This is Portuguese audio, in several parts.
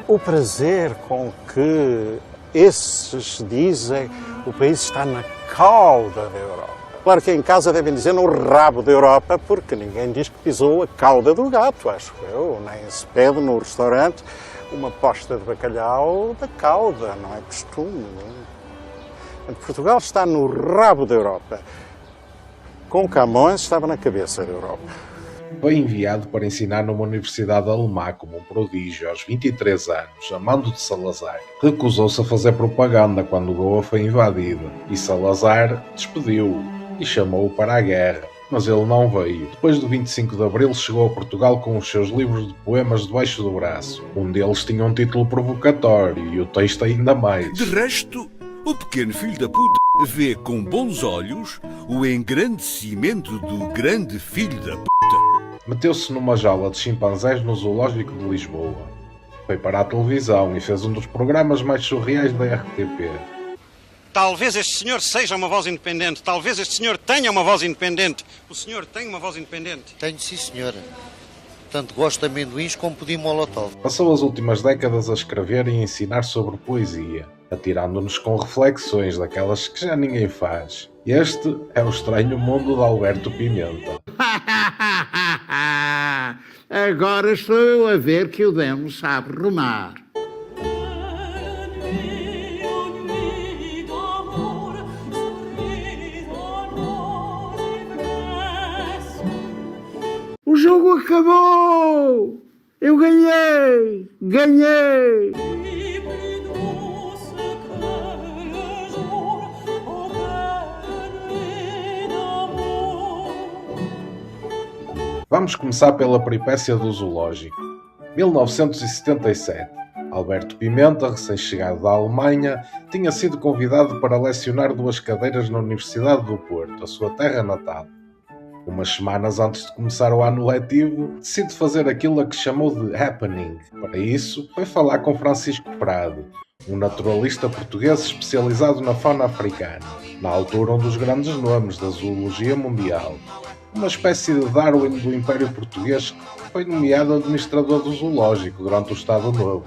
O prazer com que esses dizem o país está na cauda da Europa. Claro que em casa devem dizer no rabo da Europa, porque ninguém diz que pisou a cauda do gato, acho eu. Nem se pede no restaurante uma posta de bacalhau da cauda, não é costume. Não é? Portugal está no rabo da Europa. Com Camões estava na cabeça da Europa. Foi enviado para ensinar numa universidade alemã como um prodígio aos 23 anos, a mando de Salazar. Recusou-se a fazer propaganda quando Goa foi invadida, e Salazar despediu-o e chamou-o para a guerra. Mas ele não veio. Depois do 25 de Abril chegou a Portugal com os seus livros de poemas debaixo do braço. Um deles tinha um título provocatório e o texto ainda mais. De resto, o pequeno filho da puta vê com bons olhos o engrandecimento do grande filho da puta. Meteu-se numa jaula de chimpanzés no Zoológico de Lisboa. Foi para a televisão e fez um dos programas mais surreais da RTP. Talvez este senhor seja uma voz independente. Talvez este senhor tenha uma voz independente. O senhor tem uma voz independente? Tenho, sim, senhora. Tanto gosto de amendoins como pudim molotov. Passou as últimas décadas a escrever e a ensinar sobre poesia, atirando-nos com reflexões daquelas que já ninguém faz. Este é o estranho mundo de Alberto Pimenta. Agora estou eu a ver que o Demo sabe rimar. O jogo acabou! Eu ganhei! Ganhei! Vamos começar pela peripécia do zoológico. 1977. Alberto Pimenta, recém-chegado da Alemanha, tinha sido convidado para lecionar 2 cadeiras na Universidade do Porto, a sua terra natal. Umas semanas antes de começar o ano letivo, decide fazer aquilo a que chamou de happening. Para isso, foi falar com Francisco Prado, um naturalista português especializado na fauna africana, na altura um dos grandes nomes da zoologia mundial. Uma espécie de Darwin do Império Português, que foi nomeado administrador do zoológico durante o Estado Novo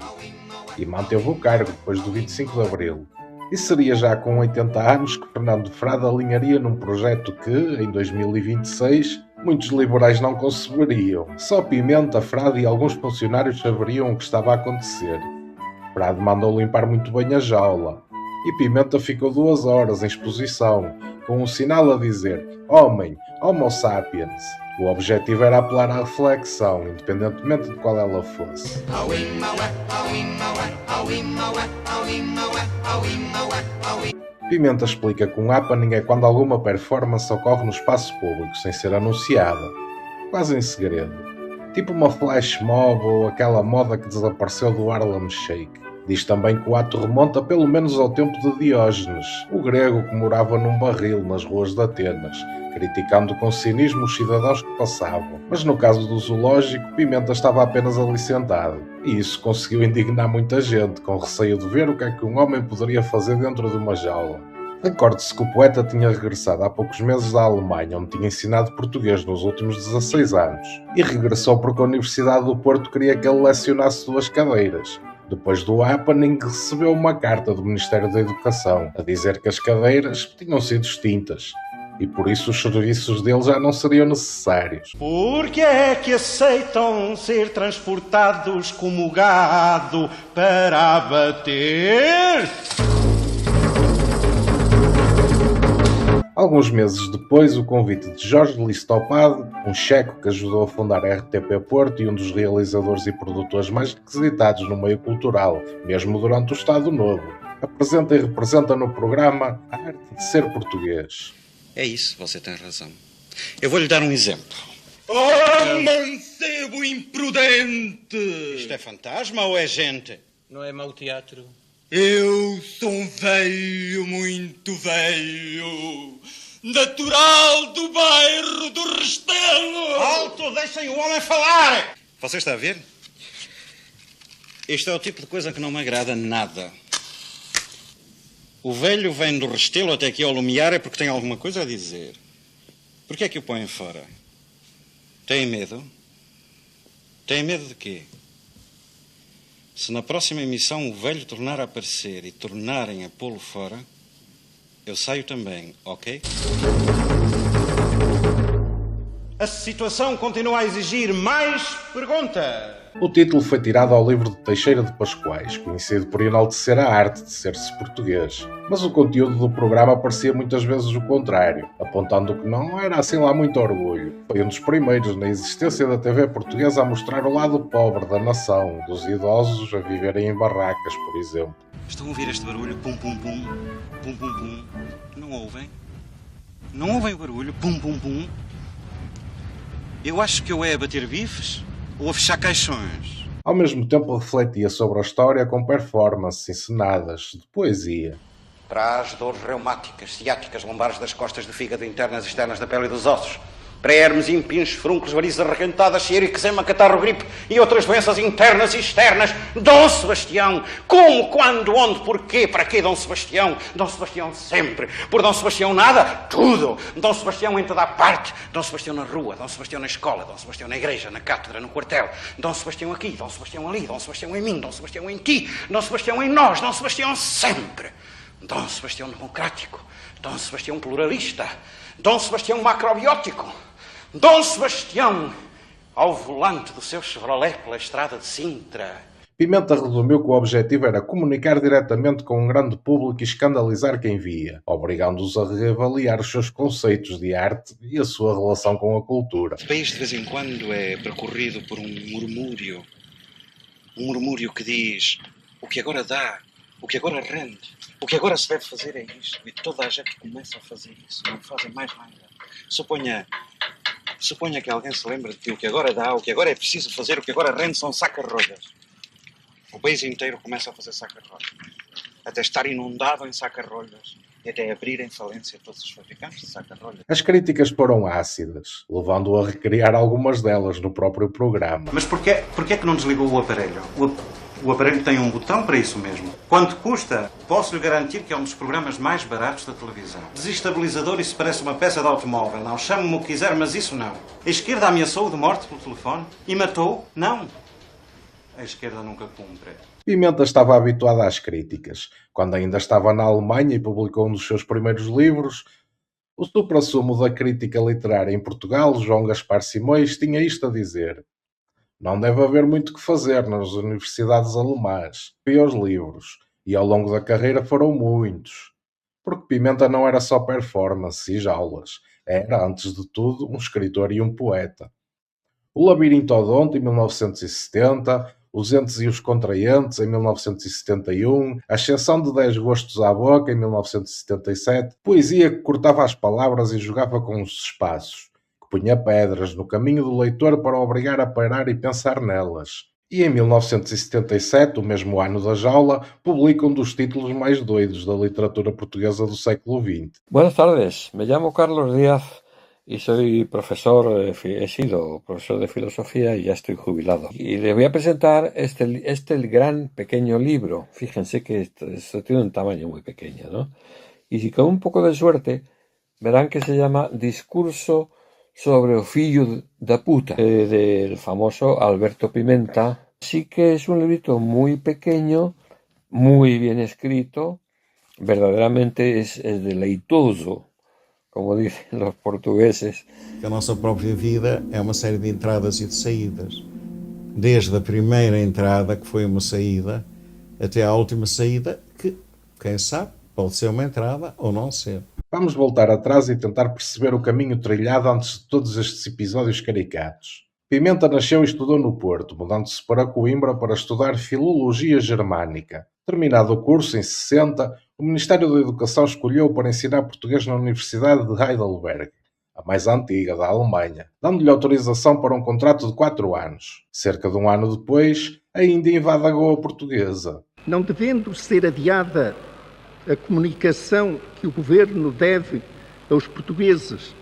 e manteve o cargo depois do 25 de Abril. E seria já com 80 anos que Fernando Frade alinharia num projeto que, em 2026, muitos liberais não conceberiam. Só Pimenta, Frade e alguns funcionários saberiam o que estava a acontecer. Frade mandou limpar muito bem a jaula, e Pimenta ficou 2 horas em exposição, com um sinal a dizer Homem, Homo sapiens. O objetivo era apelar à reflexão, independentemente de qual ela fosse. Pimenta explica que um happening é quando alguma performance ocorre no espaço público, sem ser anunciada, quase em segredo. Tipo uma flash mob ou aquela moda que desapareceu do Harlem Shake. Diz também que o ato remonta pelo menos ao tempo de Diógenes, o grego que morava num barril nas ruas de Atenas, criticando com cinismo os cidadãos que passavam. Mas no caso do zoológico, Pimenta estava apenas ali sentado, e isso conseguiu indignar muita gente, com receio de ver o que é que um homem poderia fazer dentro de uma jaula. Recorde-se que o poeta tinha regressado há poucos meses da Alemanha, onde tinha ensinado português nos últimos 16 anos, e regressou porque a Universidade do Porto queria que ele lecionasse 2 cadeiras. Depois do happening, recebeu uma carta do Ministério da Educação a dizer que as cadeiras tinham sido extintas e por isso os serviços dele já não seriam necessários. Por que é que aceitam ser transportados como gado para abater? Alguns meses depois, o convite de Jorge Listopado, um checo que ajudou a fundar a RTP Porto e um dos realizadores e produtores mais requisitados no meio cultural, mesmo durante o Estado Novo, apresenta e representa no programa a arte de ser português. É isso, você tem razão. Eu vou lhe dar um exemplo. Oh, mancebo imprudente! Isto é fantasma ou é gente? Não é mau teatro? Eu sou um velho, muito velho, natural do bairro do Restelo. Alto, deixem o homem falar! Você está a ver? Isto é o tipo de coisa que não me agrada nada. O velho vem do Restelo até aqui ao Lumiar é porque tem alguma coisa a dizer. Por que é que o põem fora? Tem medo? Tem medo de quê? Se na próxima emissão o velho tornar a aparecer e tornarem a pô-lo fora, eu saio também, ok? A situação continua a exigir mais perguntas. O título foi tirado ao livro de Teixeira de Pascoais, conhecido por enaltecer a arte de ser-se português. Mas o conteúdo do programa parecia muitas vezes o contrário, apontando que não era assim lá muito orgulho. Foi um dos primeiros na existência da TV portuguesa a mostrar o lado pobre da nação, dos idosos a viverem em barracas, por exemplo. Estão a ouvir este barulho? Pum, pum, pum. Pum, pum, pum. Não ouvem? Não ouvem o barulho? Pum, pum, pum. Eu acho que eu é a bater bifes ou a fechar caixões. Ao mesmo tempo refletia sobre a história com performances encenadas, de poesia. Traz dores reumáticas, ciáticas, lombares das costas, do fígado, internas e externas da pele e dos ossos. Pré-hermes, impinhos, furuncos, varizes arregantadas, ciero, eczema, catarro, gripe e outras doenças internas e externas. Dom Sebastião! Como, quando, onde, porquê, para quê Dom Sebastião? Dom Sebastião sempre. Por Dom Sebastião nada, tudo. Dom Sebastião em toda a parte. Dom Sebastião na rua, Dom Sebastião na escola, Dom Sebastião na igreja, na cátedra, no quartel. Dom Sebastião aqui, Dom Sebastião ali, Dom Sebastião em mim, Dom Sebastião em ti, Dom Sebastião em nós, Dom Sebastião sempre. Dom Sebastião democrático, Dom Sebastião pluralista, Dom Sebastião macrobiótico. Dom Sebastião, ao volante do seu Chevrolet pela estrada de Sintra. Pimenta resumiu que o objetivo era comunicar diretamente com um grande público e escandalizar quem via, obrigando-os a reavaliar os seus conceitos de arte e a sua relação com a cultura. O país de vez em quando é percorrido por um murmúrio que diz: o que agora dá, o que agora rende, o que agora se deve fazer é isto, e toda a gente começa a fazer isso, não fazem mais nada. Suponha que alguém se lembre de que o que agora dá, o que agora é preciso fazer, o que agora rende são saca-rolhas. O país inteiro começa a fazer saca-rolhas, até estar inundado em saca-rolhas e até abrir em falência todos os fabricantes de saca-rolhas. As críticas foram ácidas, levando-o a recriar algumas delas no próprio programa. Mas porquê que não desligou o aparelho? O aparelho tem um botão para isso mesmo. Quanto custa? Posso-lhe garantir que é um dos programas mais baratos da televisão. Desestabilizador, isso parece uma peça de automóvel. Não, chame-me o que quiser, mas isso não. A esquerda ameaçou de morte pelo telefone e matou? Não. A esquerda nunca cumpre. Pimenta estava habituada às críticas. Quando ainda estava na Alemanha e publicou um dos seus primeiros livros, o suprassumo da crítica literária em Portugal, João Gaspar Simões, tinha isto a dizer: não deve haver muito que fazer nas universidades alemãs. Vi os livros, e ao longo da carreira foram muitos. Porque Pimenta não era só performance e jaulas. Era, antes de tudo, um escritor e um poeta. O Labirintodonte, em 1970, Os Entes e os Contraentes, em 1971, A Ascensão de 10 Gostos à Boca, em 1977, poesia que cortava as palavras e jogava com os espaços, punha pedras no caminho do leitor para o obrigar a parar e pensar nelas. E em 1977, o mesmo ano da jaula, publica um dos títulos mais doidos da literatura portuguesa do século XX. Buenas tardes, me llamo Carlos Díaz y soy profesor, he sido profesor de filosofía y ya estoy jubilado. Y les voy a presentar este gran pequeño libro. Fíjense que esto tiene un tamaño muy pequeño, ¿no? Y si con un poco de suerte, verán que se llama Discurso sobre o fillo da puta, del famoso Alberto Pimenta. Sí que es un librito muy pequeño, muy bien escrito, verdaderamente es deleitoso, como dicen los portugueses. A nossa própria vida é uma série de entradas e de saídas. Desde a primeira entrada, que foi uma saída, até à última saída, que, quem sabe, pode ser uma entrada ou não ser. Vamos voltar atrás e tentar perceber o caminho trilhado antes de todos estes episódios caricatos. Pimenta nasceu e estudou no Porto, mudando-se para Coimbra para estudar Filologia Germânica. Terminado o curso, em 60, o Ministério da Educação escolheu para ensinar português na Universidade de Heidelberg, a mais antiga da Alemanha, dando-lhe autorização para um contrato de 4 anos. Cerca de um ano depois, ainda invade a Goa portuguesa. Não devendo ser adiada a comunicação que o governo deve aos portugueses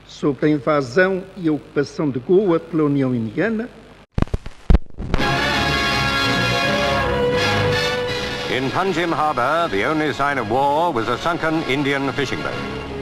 sobre a invasão e a ocupação de Goa pela União Indiana. In Punjim Harbour, the only sign of war was a sunken Indian fishing boat.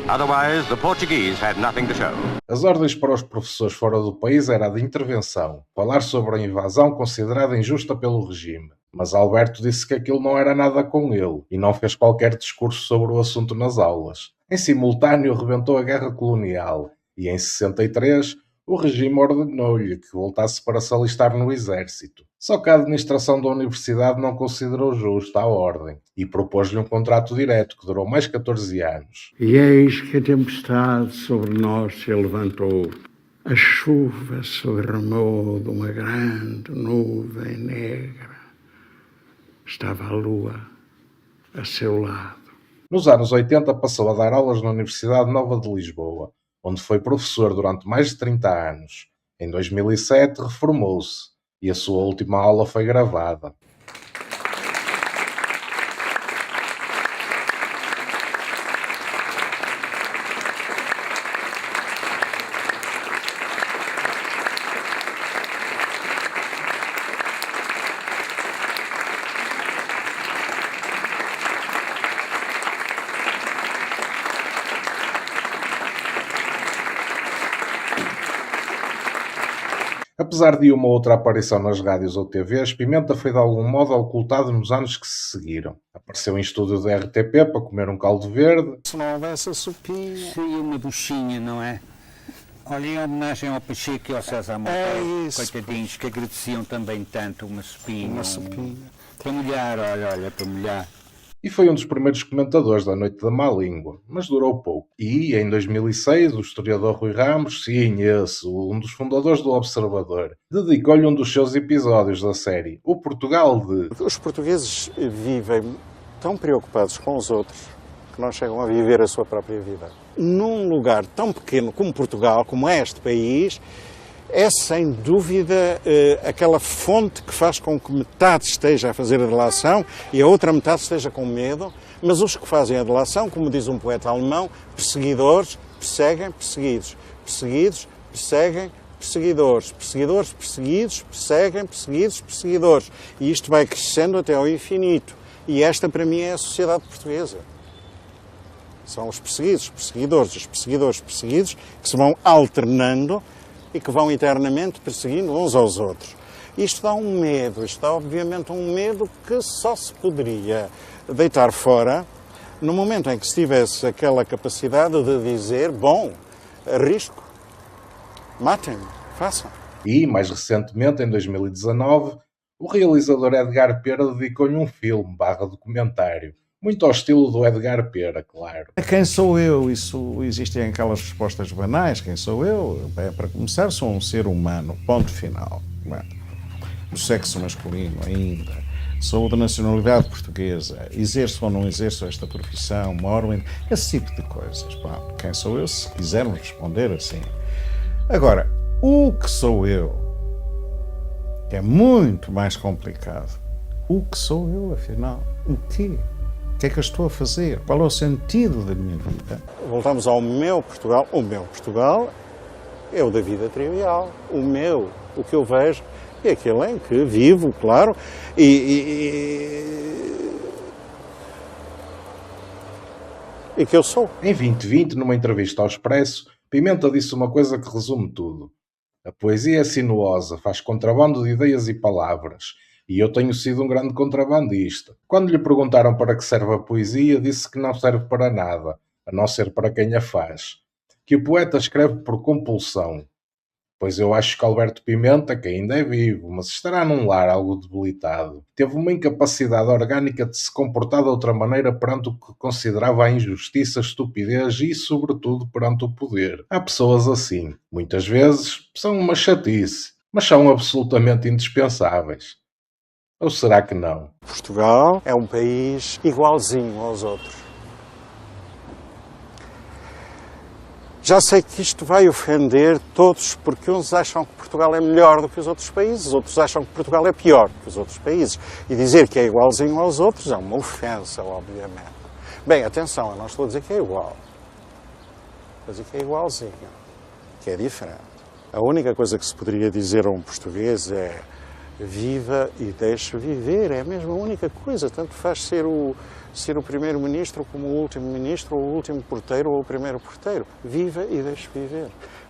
Otherwise, the Portuguese had nothing to show. As ordens para os professores fora do país era a de intervenção, falar sobre a invasão considerada injusta pelo regime. Mas Alberto disse que aquilo não era nada com ele e não fez qualquer discurso sobre o assunto nas aulas. Em simultâneo rebentou a Guerra Colonial e em 63 o regime ordenou-lhe que voltasse para se alistar no exército. Só que a administração da universidade não considerou justa a ordem e propôs-lhe um contrato direto que durou mais 14 anos. E eis que a tempestade sobre nós se levantou. A chuva se derramou de uma grande nuvem negra. Estava a lua a seu lado. Nos anos 80 passou a dar aulas na Universidade Nova de Lisboa, onde foi professor durante mais de 30 anos. Em 2007 reformou-se e a sua última aula foi gravada. Apesar de uma ou outra aparição nas rádios ou TVs, Pimenta foi de algum modo ocultado nos anos que se seguiram. Apareceu em estúdio da RTP para comer um caldo verde. Se não houvesse a sopinha... Seria uma buchinha, não é? Olha, em homenagem ao Pacheco e ao César Monteiro, coitadinhos, que agradeciam também tanto uma sopinha. Uma sopinha. Para molhar, olha, para molhar. E foi um dos primeiros comentadores da Noite da Má Língua, mas durou pouco. E, em 2006, o historiador Rui Ramos, sim, esse, um dos fundadores do Observador, dedicou-lhe um dos seus episódios da série, O Portugal de... Os portugueses vivem tão preocupados com os outros que não chegam a viver a sua própria vida. Num lugar tão pequeno como Portugal, como é este país, é sem dúvida aquela fonte que faz com que metade esteja a fazer a delação e a outra metade esteja com medo, mas os que fazem a delação, como diz um poeta alemão, perseguidores perseguem perseguidos, perseguidos perseguem perseguidores, perseguidores perseguidos perseguem perseguidos perseguidores, e isto vai crescendo até ao infinito. E esta para mim é a sociedade portuguesa. São os perseguidos, perseguidores, os perseguidores perseguidos, que se vão alternando e que vão eternamente perseguindo uns aos outros. Isto dá um medo, isto dá obviamente um medo que só se poderia deitar fora no momento em que se tivesse aquela capacidade de dizer, bom, arrisco, matem-me, façam. E, mais recentemente, em 2019, o realizador Edgar Pera dedicou-lhe um filme /documentário, muito ao estilo do Edgar Pera, claro. Quem sou eu? Isso existem aquelas respostas banais. Quem sou eu? Bem, para começar, sou um ser humano, ponto final. Do sexo masculino ainda. Sou da nacionalidade portuguesa. Exerço ou não exerço esta profissão? Moro em... Esse tipo de coisas. Bom, quem sou eu? Se quisermos responder assim. Agora, o que sou eu? É muito mais complicado. O que sou eu, afinal? O quê? O que é que eu estou a fazer? Qual é o sentido da minha vida? Voltamos ao meu Portugal. O meu Portugal é o da vida trivial. O meu, o que eu vejo, é aquele em que vivo, claro, e que eu sou. Em 2020, numa entrevista ao Expresso, Pimenta disse uma coisa que resume tudo. A poesia é sinuosa, faz contrabando de ideias e palavras. E eu tenho sido um grande contrabandista. Quando lhe perguntaram para que serve a poesia, disse que não serve para nada, a não ser para quem a faz. Que o poeta escreve por compulsão. Pois eu acho que Alberto Pimenta, que ainda é vivo, mas estará num lar algo debilitado, teve uma incapacidade orgânica de se comportar de outra maneira perante o que considerava a injustiça, estupidez e, sobretudo, perante o poder. Há pessoas assim. Muitas vezes são uma chatice, mas são absolutamente indispensáveis. Ou será que não? Portugal é um país igualzinho aos outros. Já sei que isto vai ofender todos, porque uns acham que Portugal é melhor do que os outros países, outros acham que Portugal é pior do que os outros países. E dizer que é igualzinho aos outros é uma ofensa, obviamente. Bem, atenção, eu não estou a dizer que é igual. Estou a dizer que é igualzinho, que é diferente. A única coisa que se poderia dizer a um português é: viva e deixe viver, é a mesma única coisa, tanto faz ser o primeiro-ministro como o último ministro, ou o último porteiro ou o primeiro porteiro. Viva e deixe viver.